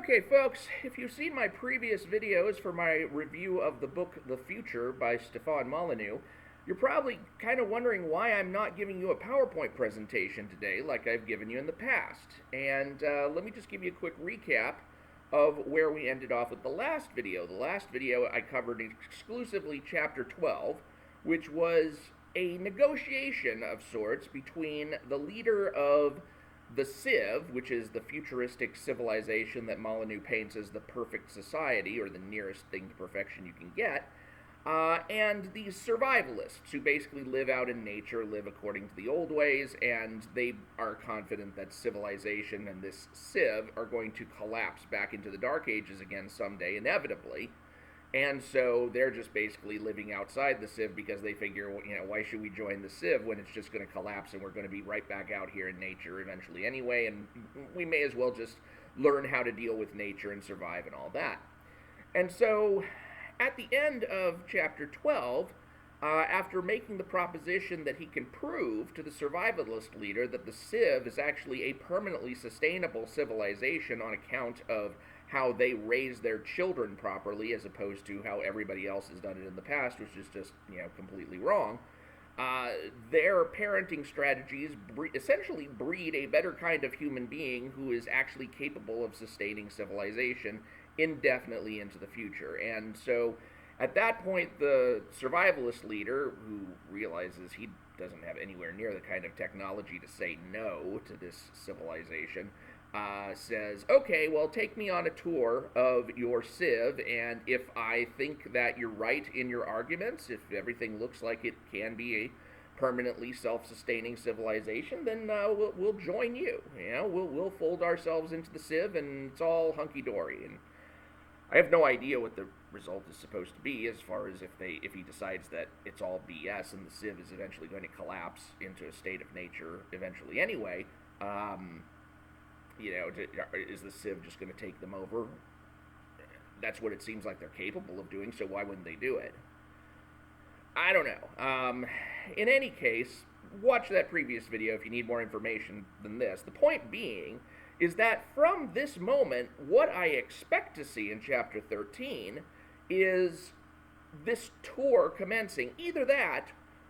Okay, folks, if you've seen my previous videos for my review of the book The Future by Stefan Molyneux, you're probably kind of wondering why I'm not giving you a PowerPoint presentation today like I've given you in the past. And let me just give you a quick recap of where we ended off with the last video. The last video I covered exclusively Chapter 12, which was a negotiation of sorts between the leader of the Civ, which is the futuristic civilization that Molyneux paints as the perfect society, or the nearest thing to perfection you can get, and these survivalists who basically live out in nature, live according to the old ways, and they are confident that civilization and this Civ are going to collapse back into the Dark Ages again someday, inevitably. And so they're just basically living outside the Civ because they figure, why should we join the Civ when it's just going to collapse and we're going to be right back out here in nature eventually anyway, and we may as well just learn how to deal with nature and survive and all that. And so at the end of Chapter 12, after making the proposition that he can prove to the survivalist leader that the Civ is actually a permanently sustainable civilization on account of how they raise their children properly as opposed to how everybody else has done it in the past, which is just, completely wrong. Their parenting strategies essentially breed a better kind of human being who is actually capable of sustaining civilization indefinitely into the future. And so at that point, the survivalist leader, who realizes he doesn't have anywhere near the kind of technology to say no to this civilization, says, okay, well, take me on a tour of your Civ, and if I think that you're right in your arguments, if everything looks like it can be a permanently self-sustaining civilization, then we'll join you. We'll fold ourselves into the Civ, and it's all hunky-dory. And I have no idea what the result is supposed to be, as far as if he decides that it's all BS and the Civ is eventually going to collapse into a state of nature eventually anyway. Is the Civ just going to take them over? That's what it seems like they're capable of doing, so why wouldn't they do it? I don't know. In any case, watch that previous video if you need more information than this. The point being is that from this moment, what I expect to see in Chapter 13 is this tour commencing. Either that,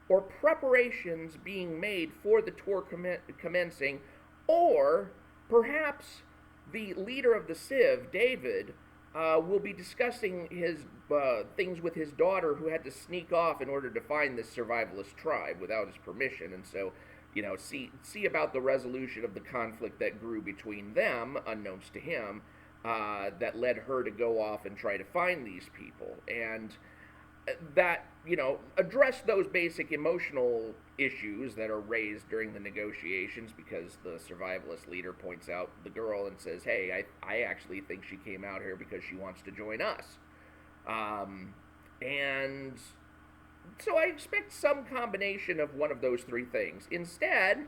or preparations being made for the tour commencing, or perhaps the leader of the Civ, David, will be discussing his things with his daughter, who had to sneak off in order to find this survivalist tribe without his permission. And so, see about the resolution of the conflict that grew between them, unknowns to him, that led her to go off and try to find these people. And that, address those basic emotional issues that are raised during the negotiations, because the survivalist leader points out the girl and says, hey, I actually think she came out here because she wants to join us. And so I expect some combination of one of those three things. Instead,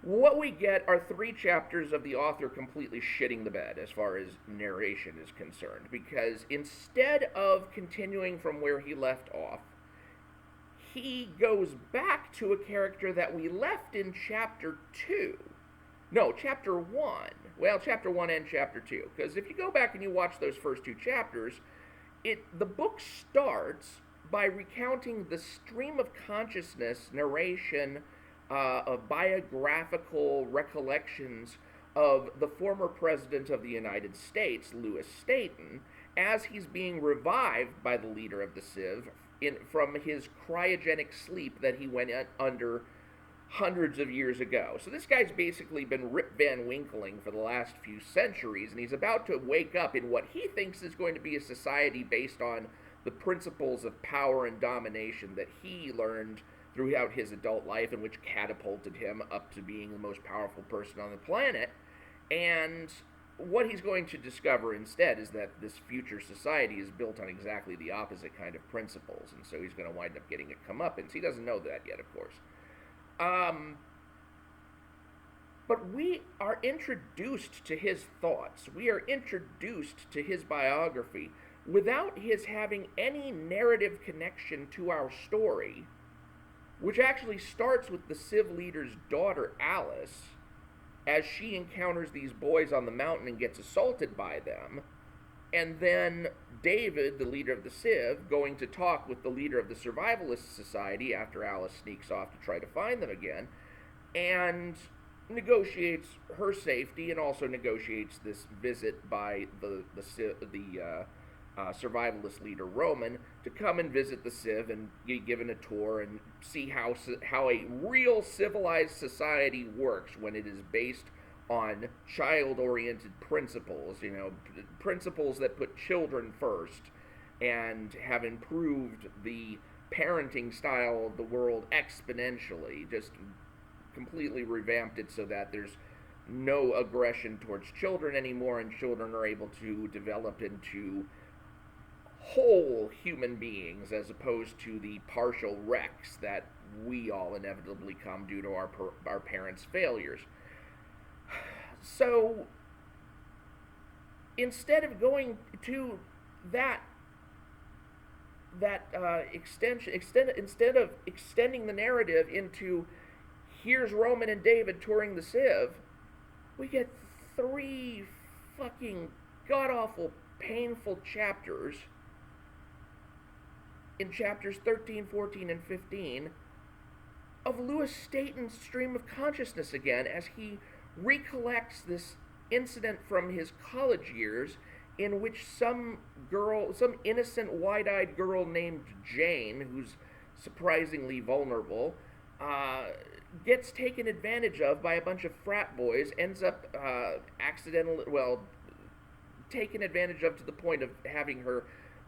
what we get are 3 chapters of the author completely shitting the bed as far as narration is concerned, because instead of continuing from where he left off, he goes back to a character that we left in Chapter 2. No, Chapter 1. Well, Chapter 1 and Chapter 2. Because if you go back and you watch those first 2 chapters, the book starts by recounting the stream of consciousness narration of biographical recollections of the former president of the United States, Louis Staton, as he's being revived by the leader of the Civ from his cryogenic sleep that he went under hundreds of years ago. So this guy's basically been Rip Van Winkling for the last few centuries, and he's about to wake up in what he thinks is going to be a society based on the principles of power and domination that he learned throughout his adult life, and which catapulted him up to being the most powerful person on the planet. And what he's going to discover instead is that this future society is built on exactly the opposite kind of principles, and so he's going to wind up getting a comeuppance. He doesn't know that yet, of course. But we are introduced to his thoughts. We are introduced to his biography without his having any narrative connection to our story, which actually starts with the Civ leader's daughter, Alice, as she encounters these boys on the mountain and gets assaulted by them, and then David, the leader of the Civ, going to talk with the leader of the Survivalist Society after Alice sneaks off to try to find them again, and negotiates her safety and also negotiates this visit by the survivalist leader Roman to come and visit the Civ and be given a tour and see how a real civilized society works when it is based on child-oriented principles, principles that put children first and have improved the parenting style of the world exponentially, just completely revamped it so that there's no aggression towards children anymore, and children are able to develop into whole human beings as opposed to the partial wrecks that we all inevitably come due to our parents' failures. So instead of going to instead of extending the narrative into here's Roman and David touring the Civ, we get 3 fucking god-awful, painful chapters in chapters 13, 14, and 15 of Louis Staton's stream of consciousness again as he recollects this incident from his college years in which some innocent, wide-eyed girl named Jane, who's surprisingly vulnerable, gets taken advantage of by a bunch of frat boys, ends up taken advantage of to the point of having her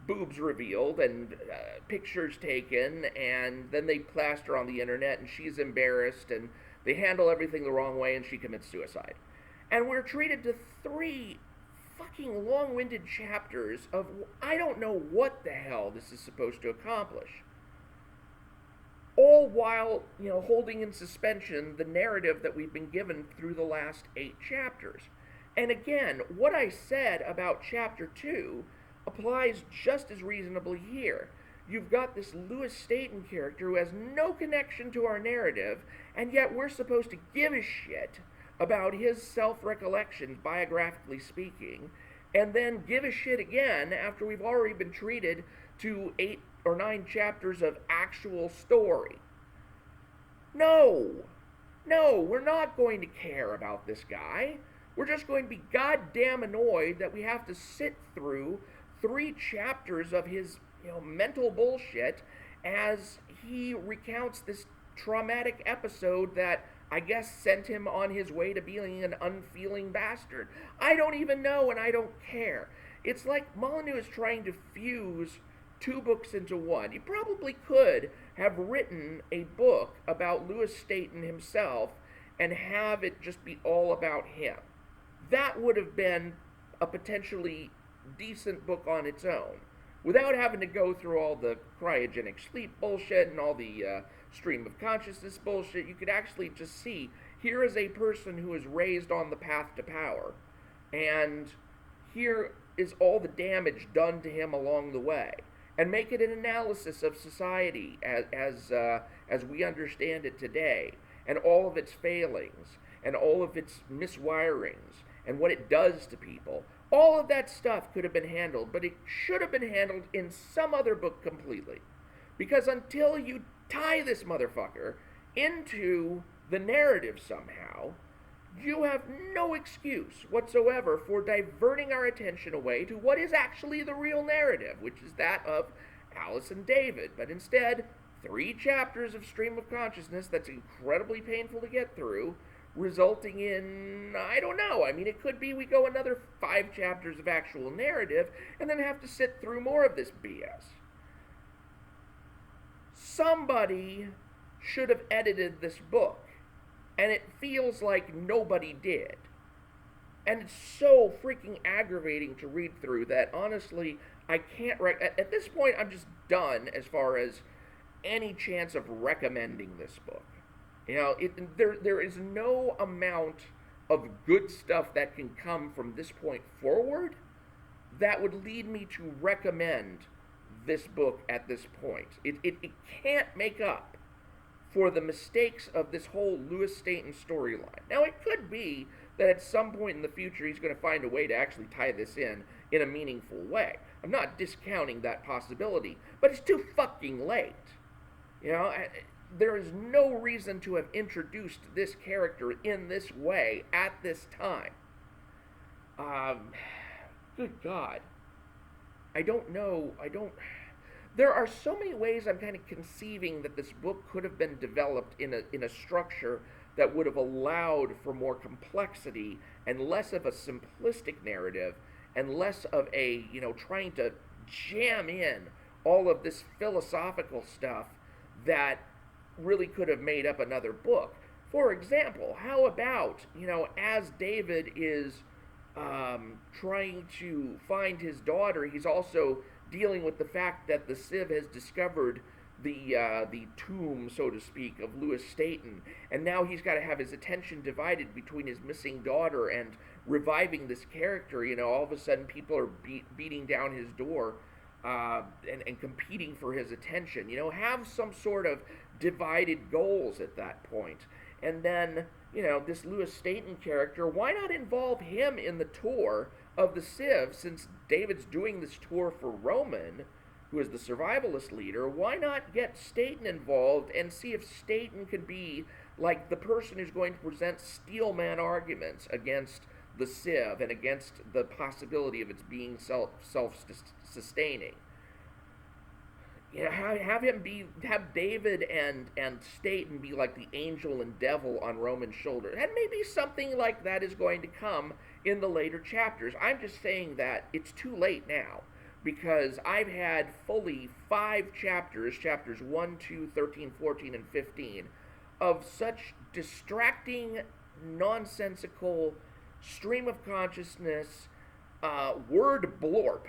boobs revealed and pictures taken, and then they plaster on the internet, and she's embarrassed, and they handle everything the wrong way, and she commits suicide. And we're treated to 3 fucking long-winded chapters of I don't know what the hell this is supposed to accomplish. All while, holding in suspension the narrative that we've been given through the last 8 chapters. And again, what I said about chapter 2 applies just as reasonably here. You've got this Louis Staton character who has no connection to our narrative, and yet we're supposed to give a shit about his self-recollections, biographically speaking, and then give a shit again after we've already been treated to 8 or 9 chapters of actual story. No, we're not going to care about this guy. We're just going to be goddamn annoyed that we have to sit through 3 chapters of his, mental bullshit as he recounts this traumatic episode that I guess sent him on his way to being an unfeeling bastard. I don't even know, and I don't care. It's like Molyneux is trying to fuse 2 books into one. He probably could have written a book about Louis Staton himself and have it just be all about him. That would have been a potentially decent book on its own, without having to go through all the cryogenic sleep bullshit and all the stream of consciousness bullshit. You could actually just see, here is a person who is raised on the path to power, and here is all the damage done to him along the way, and make it an analysis of society as we understand it today, and all of its failings, and all of its miswirings, and what it does to people. All of that stuff could have been handled, but it should have been handled in some other book completely. Because until you tie this motherfucker into the narrative somehow, you have no excuse whatsoever for diverting our attention away to what is actually the real narrative, which is that of Alice and David. But instead, 3 chapters of stream of consciousness that's incredibly painful to get through, resulting in, I don't know, it could be we go another 5 chapters of actual narrative and then have to sit through more of this BS. Somebody should have edited this book, and it feels like nobody did. And it's so freaking aggravating to read through that, honestly, I can't, at this point, I'm just done as far as any chance of recommending this book. There is no amount of good stuff that can come from this point forward that would lead me to recommend this book at this point. It can't make up for the mistakes of this whole Lewis Staton storyline. Now, it could be that at some point in the future he's going to find a way to actually tie this in a meaningful way. I'm not discounting that possibility, but it's too fucking late. You know, there is no reason to have introduced this character in this way at this time. Good God. I don't know. There are so many ways I'm kind of conceiving that this book could have been developed in a structure that would have allowed for more complexity and less of a simplistic narrative and less of a, trying to jam in all of this philosophical stuff that really could have made up another book. For example, how about, as David is trying to find his daughter, he's also dealing with the fact that the Civ has discovered the tomb, so to speak, of Lewis Staton, and now he's got to have his attention divided between his missing daughter and reviving this character. All of a sudden people are beating down his door and competing for his attention. Have some sort of divided goals at that point. And then, this Lewis Staton character, why not involve him in the tour of the Civ, since David's doing this tour for Roman, who is the survivalist leader? Why not get Staton involved and see if Staton could be like the person who's going to present steelman arguments against the Civ and against the possibility of its being self-sustaining? Have David and Staton be like the angel and devil on Roman's shoulder. And maybe something like that is going to come in the later chapters. I'm just saying that it's too late now, because I've had fully 5 chapters 1, 2, 13, 14, and 15, of such distracting, nonsensical, stream of consciousness, word blorp,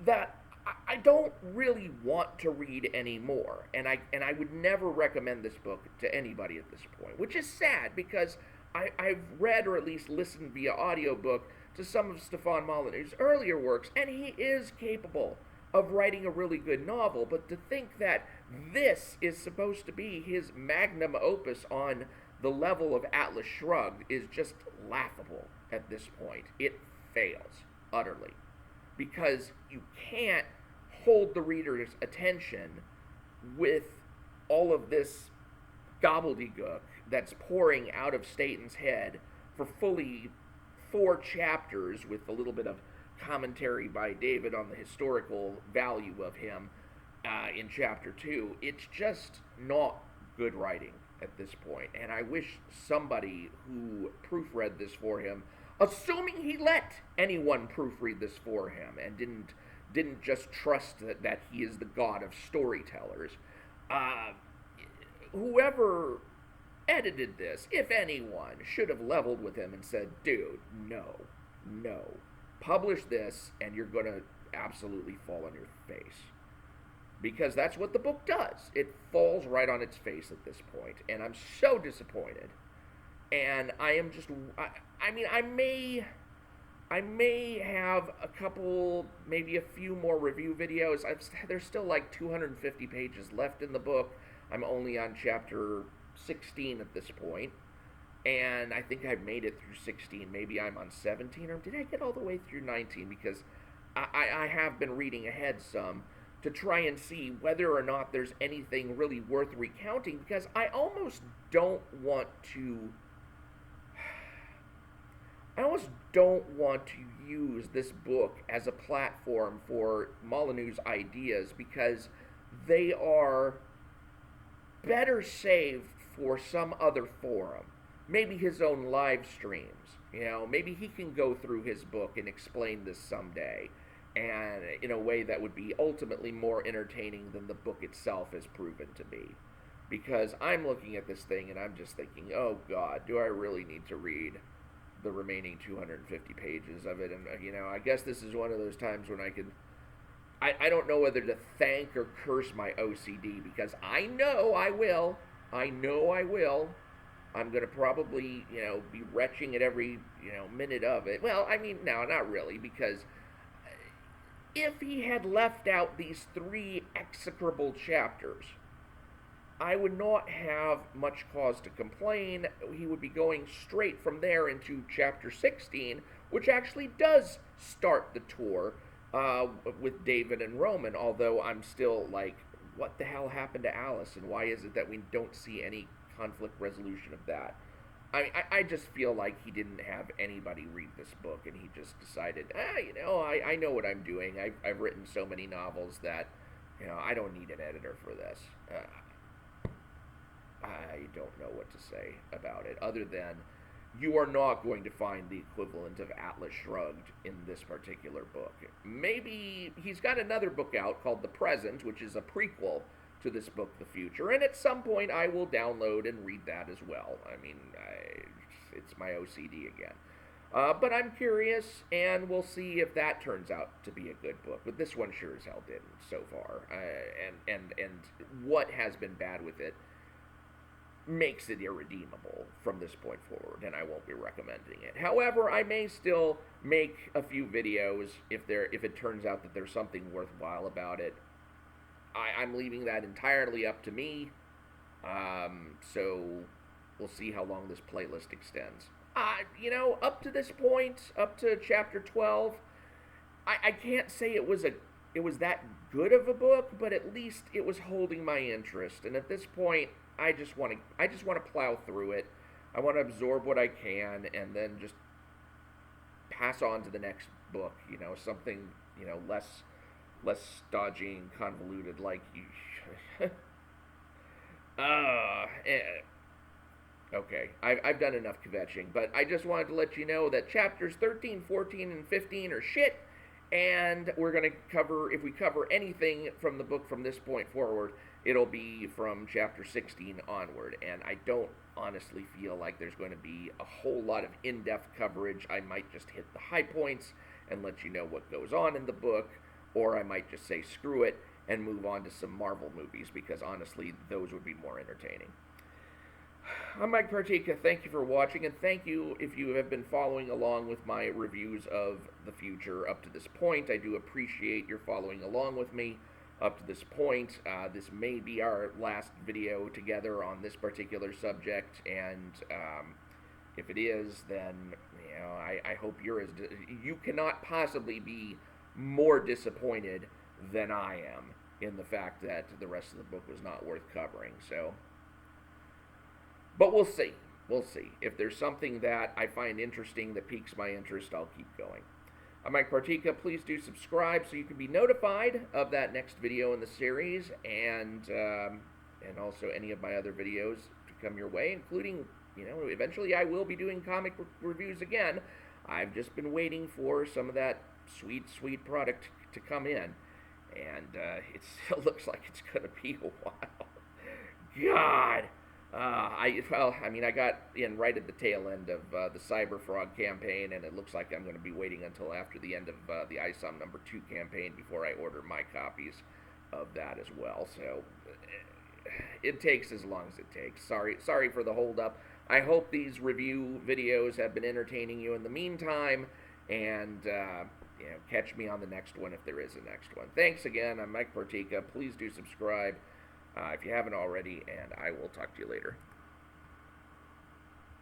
that I don't really want to read anymore, and I would never recommend this book to anybody at this point, which is sad, because I've read, or at least listened via audiobook, to some of Stefan Molyneux's earlier works, and he is capable of writing a really good novel, but to think that this is supposed to be his magnum opus on the level of Atlas Shrugged is just laughable at this point. It fails utterly, because you can't hold the reader's attention with all of this gobbledygook that's pouring out of Staton's head for fully 4 chapters, with a little bit of commentary by David on the historical value of him in chapter 2. It's just not good writing at this point, and I wish somebody who proofread this for him, assuming he let anyone proofread this for him and didn't just trust that he is the god of storytellers, whoever edited this, if anyone, should have leveled with him and said, dude, no, publish this and you're going to absolutely fall on your face. Because that's what the book does. It falls right on its face at this point, and I'm so disappointed. And I am just, I may have a couple, maybe a few more review videos. There's still like 250 pages left in the book. I'm only on chapter 16 at this point, and I think I've made it through 16. Maybe I'm on 17, or did I get all the way through 19? Because I have been reading ahead some to try and see whether or not there's anything really worth recounting, because I almost don't want to use this book as a platform for Molyneux's ideas, because they are better saved for some other forum. Maybe his own live streams. Maybe he can go through his book and explain this someday, and in a way that would be ultimately more entertaining than the book itself has proven to be. Because I'm looking at this thing and I'm just thinking, oh God, do I really need to read the remaining 250 pages of it? And I guess this is one of those times when I don't know whether to thank or curse my OCD, because I know I will. I'm going to probably, be retching at every, minute of it. Well, no, not really, because if he had left out these 3 execrable chapters, I would not have much cause to complain. He would be going straight from there into chapter 16, which actually does start the tour with David and Roman, although I'm still like, what the hell happened to Alice, and why is it that we don't see any conflict resolution of that? I just feel like he didn't have anybody read this book, and he just decided, I know what I'm doing. I've written so many novels that, I don't need an editor for this. I don't know what to say about it, other than you are not going to find the equivalent of Atlas Shrugged in this particular book. Maybe he's got another book out called The Present, which is a prequel to this book, The Future, and at some point I will download and read that as well. I mean, it's my OCD again. But I'm curious, and we'll see if that turns out to be a good book. But this one sure as hell didn't so far. And what has been bad with it makes it irredeemable from this point forward, and I won't be recommending it. However, I may still make a few videos if it turns out that there's something worthwhile about it. I'm leaving that entirely up to me, so we'll see how long this playlist extends. Up to this point, up to chapter 12, I can't say it was that good of a book, but at least it was holding my interest. And at this point, I just want to plow through it. I want to absorb what I can, and then just pass on to the next book. Something less stodgy and convoluted, like you. Okay, I've done enough kvetching, but I just wanted to let you know that chapters 13, 14, and 15 are shit, and we're going to cover, if we cover anything from the book from this point forward, it'll be from chapter 16 onward, and I don't honestly feel like there's going to be a whole lot of in-depth coverage. I might just hit the high points and let you know what goes on in the book, or I might just say screw it and move on to some Marvel movies, because honestly, those would be more entertaining. I'm Mike Partika. Thank you for watching, and thank you if you have been following along with my reviews of The Future up to this point. I do appreciate your following along with me up to this point. This may be our last video together on this particular subject, and if it is, then I hope you cannot possibly be more disappointed than I am in the fact that the rest of the book was not worth covering. So, but we'll see. We'll see. If there's something that I find interesting that piques my interest, I'll keep going. I'm Mike Partika. Please do subscribe so you can be notified of that next video in the series, and also any of my other videos to come your way, including, eventually I will be doing comic reviews again. I've just been waiting for some of that sweet, sweet product to come in, and it still looks like it's going to be a while. God! I got in right at the tail end of the Cyber Frog campaign, and it looks like I'm going to be waiting until after the end of the ISOM number 2 campaign before I order my copies of that as well. So it takes as long as it takes. Sorry for the holdup. I hope these review videos have been entertaining you in the meantime, and catch me on the next one if there is a next one. Thanks again. I'm Mike Partika. Please do subscribe if you haven't already, and I will talk to you later.